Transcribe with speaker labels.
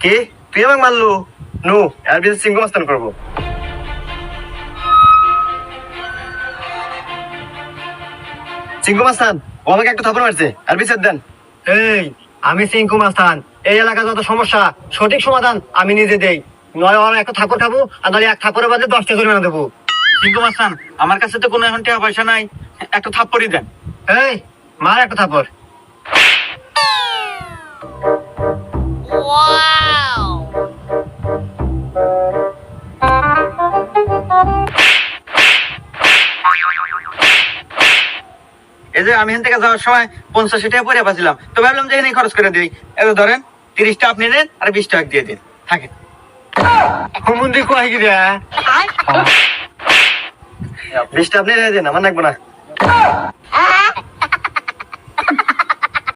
Speaker 1: কি তুই আমাকে মারলু? নু এর বিরুদ্ধে সিংহ মাস্তান করবো। সিংহ মাস্তান ও আমাকে একটা থাপড় মারছে, আর বিচার দেন।
Speaker 2: এই আমি সিংকু মাস্তান, এই এলাকার যত সমস্যা সঠিক সমাধান আমি নিজে দেই। নয় ওরা একটা থাপড় খাবো, আর নাহলে এক থাপড়ের বাদে 10টা জরিমানা দেবো।
Speaker 3: সিংহ মাস্তান, আমার কাছে তো কোনো এখন টাকা পয়সা নাই, একটা থাপ্পড়ই দেন।
Speaker 2: এই মার একটা থাপড়।
Speaker 3: এই যে আমি এখান থেকে যাওয়ার সময় 50 টাকা পরে পাচ্ছিলাম, তো ভাবলাম যে এখানে খরচ করে দিই। এই ধরেন 30টা আপনি নেন আর 20 টাকা দিয়ে দিন, থাকে।
Speaker 2: হুমুন্দি কয় কি রে?
Speaker 1: 20টা আপনি রেখে দেন, আমার লাগবে না।